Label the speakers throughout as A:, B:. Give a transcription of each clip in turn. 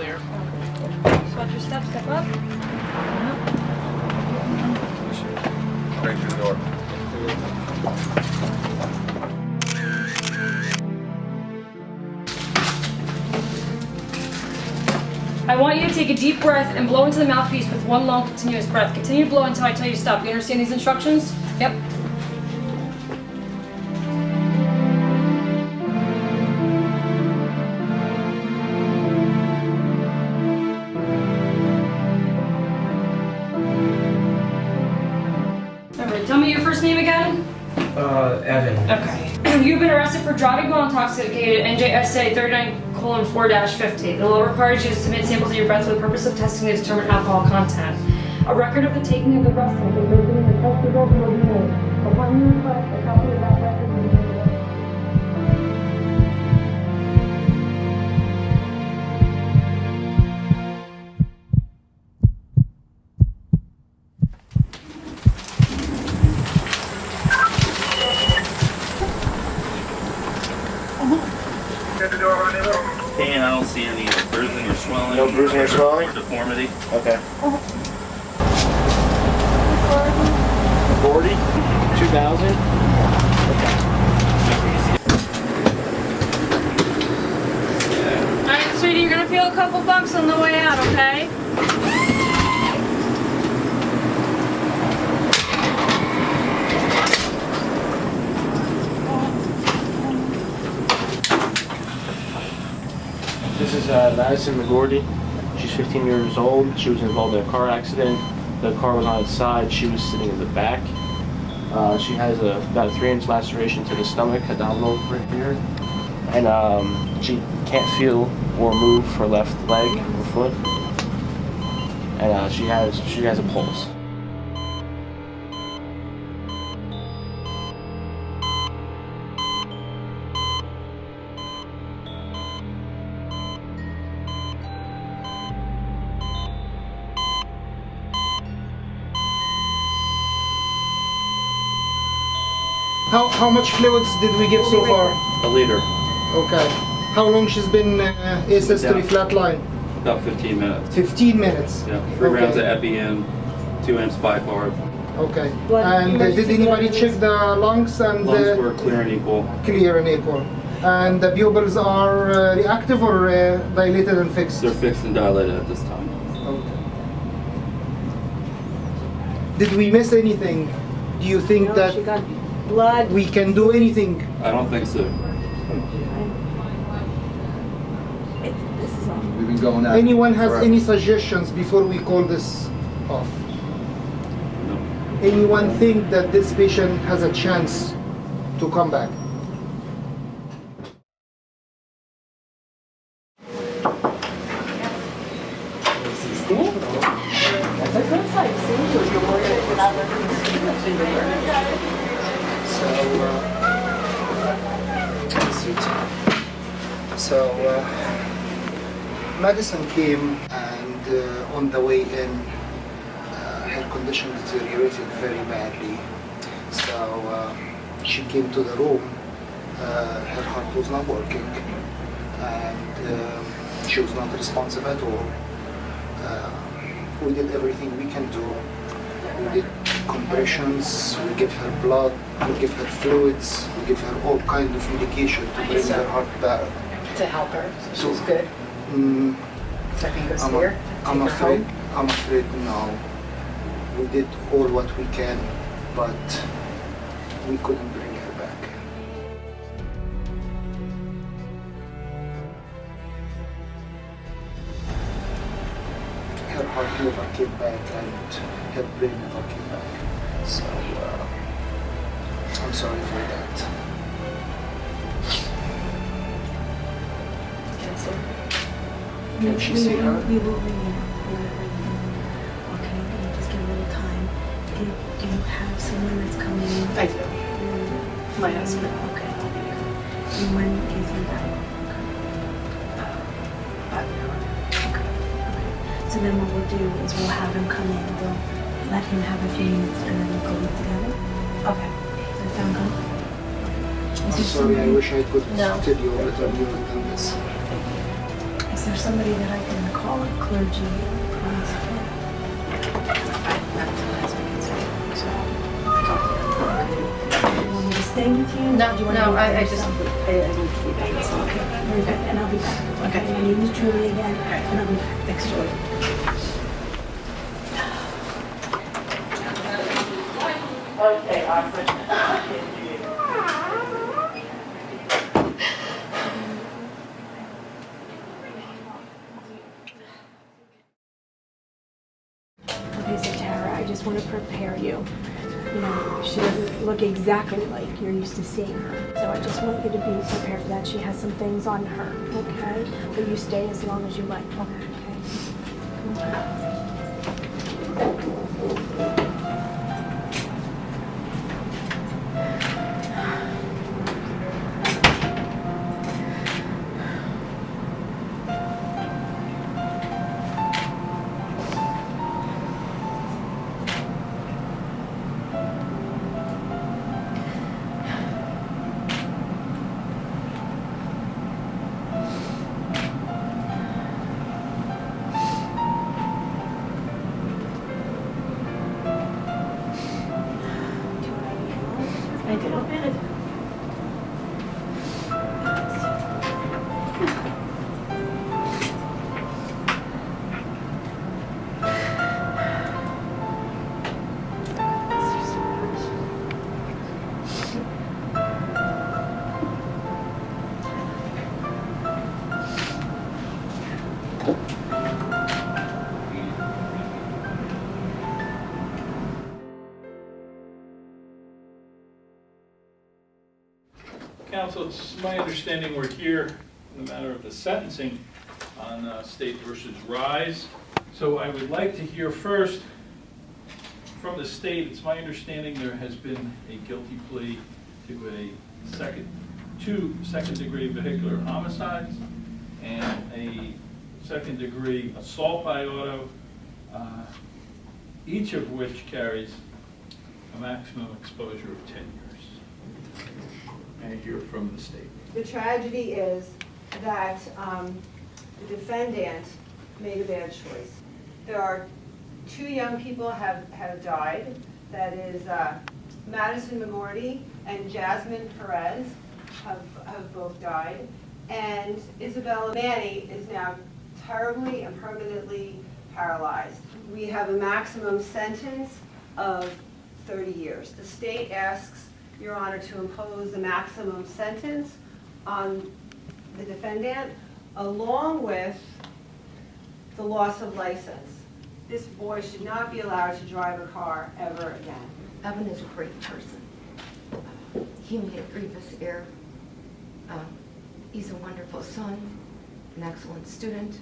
A: clear.
B: Just watch your step up.
C: Straight through the door.
B: I want you to take a deep breath and blow into the mouthpiece with one long continuous breath. Continue to blow until I tell you to stop. You understand these instructions? Yep. Alright, tell me your first name again.
D: Evan.
B: Okay. You've been arrested for driving while intoxicated, NJSA 39:4-50. The law requires you to submit samples of your breath for the purpose of testing to determine alcohol content. A record of the taking of the breath sample will be in the test results will be made. Upon your request, a copy of that record will be made.
E: And I don't see any bruising or swelling.
D: No bruising or swelling?
E: Or deformity.
D: Okay. 40? 2000?
B: Alright, sweetie, you're gonna feel a couple bumps on the way out, okay?
D: This is Madison McGordy. She's 15 years old. She was involved in a car accident. The car was on its side. She was sitting in the back. She has about a 3-inch laceration to the stomach, abdominal right here. And she can't feel or move her left leg or foot. And she has a pulse.
F: How much fluids did we give so far?
E: A liter.
F: Okay. How long she's been assistory flatline?
E: About 15 minutes.
F: 15 minutes.
E: Yeah. 3 rounds of
F: Okay.
E: Epian, 2 amps bicarb.
F: Okay.
B: Blood-
F: And did anybody check the lungs and
E: Lungs were clear and equal.
F: clear and equal? And the pupils are reactive or dilated and fixed?
E: They're fixed and dilated at this time.
F: Okay. Did we miss anything? Do you think
G: No,
F: that
G: she got blood.
F: we can do anything?
E: I don't think so.
G: This is all.
C: We've been going out.
F: Anyone has
C: forever.
F: any suggestions before we call this off?
E: No.
F: Anyone think that this patient has a chance to come back? So, Madison came and on the way in, her condition deteriorated very badly. So she came to the room, her heart was not working and she was not responsive at all. We did everything we can do. We did compressions, we give her blood, we give her fluids, we give her all kind of medication to bring her heart back.
G: To help her, so she's
F: So-
G: good.
F: Mm,
G: So I can go see
F: I'm,
G: her.
F: I'm
G: Take her
F: afraid.
G: home.
F: I'm afraid no. We did all what we can, but we couldn't bring her back. Her heart never came back, and her brain never came back. So I'm sorry for that.
G: Can I see her?
F: Can she see her?
H: We will ring you. Okay, you just give a little time. Do you have someone that's coming in?
G: I do. My husband.
H: Okay. And when is he back? Okay. So then what we'll do is we'll have him come in. We'll let him have a few minutes and then we'll go in together.
G: Okay.
H: Does that sound good? Is
F: I'm
H: there
F: sorry, I
H: someone-
F: wish I could
G: No.
F: tell you a little more than this.
H: Is there somebody that I can call, a clergy? Please?
G: Not until last week, so I'll talk to her.
H: You want me to stay with you?
G: No,
H: Do you want to
G: no,
H: be by
G: I just,
H: yourself?
G: I need to be back. So,
H: Okay, very good, and I'll be back.
G: Okay.
H: My name is Julie again, and I'll be back. Thanks, Julie.
G: Okay, awesome.
H: Okay, so Tara, I just want to prepare you. You know, she doesn't look exactly like you're used to seeing her. So I just want you to be prepared for that. She has some things on her, okay? But you stay as long as you like, okay?
G: I did.
A: Counsel, it's my understanding we're here in the matter of the sentencing on State versus Rise. So I would like to hear first from the state. It's my understanding there has been a guilty plea to two second-degree vehicular homicides and a second-degree assault by auto, each of which carries a maximum exposure of 10 years. And hear from the state.
I: The tragedy is that the defendant made a bad choice. There are two young people have died. That is Madison McGordy and Jasmine Perez have both died. And Isabella Manny is now terribly and permanently paralyzed. We have a maximum sentence of 30 years. The state asks Your Honor to impose the maximum sentence on the defendant, along with the loss of license. This boy should not be allowed to drive a car ever again.
J: Evan is a great person. He made a grievous error. He's a wonderful son, an excellent student,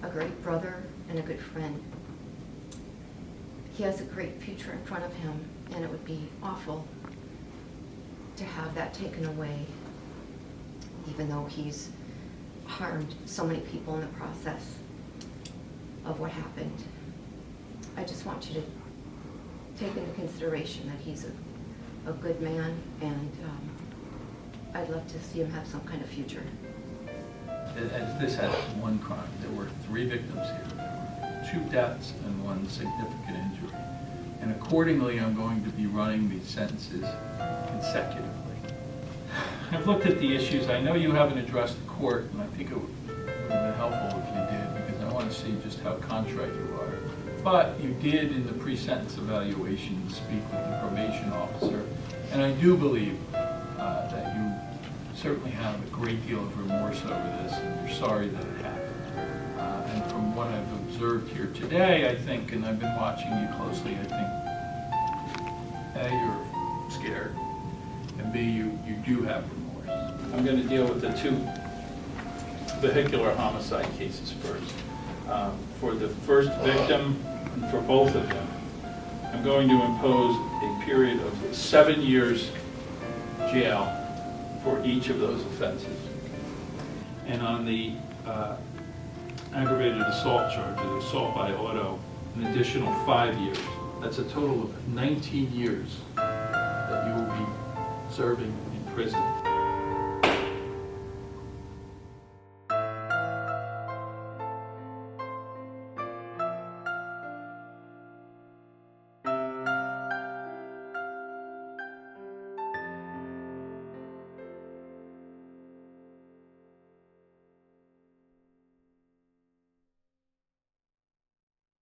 J: a great brother, and a good friend. He has a great future in front of him, and it would be awful to have that taken away, even though he's harmed so many people in the process of what happened. I just want you to take into consideration that he's a good man, and I'd love to see him have some kind of future.
A: This had one crime. There were 3 victims here. There were 2 deaths and 1 significant injury. And accordingly, I'm going to be running these sentences consecutively. I've looked at the issues. I know you haven't addressed the court, and I think it would have been helpful if you did, because I want to see just how contrite you are. But you did, in the pre-sentence evaluation, speak with the probation officer, and I do believe that you certainly have a great deal of remorse over this, and you're sorry that it happened. And from what I've observed here today, I think, and I've been watching you closely, I think, A, you're scared, and B, you do have remorse. I'm going to deal with the 2 vehicular homicide cases first. For the first victim, and for both of them, I'm going to impose a period of 7 years jail for each of those offenses. And on the aggravated assault charge, the assault by auto, an additional 5 years. That's a total of 19 years that you will be serving in prison.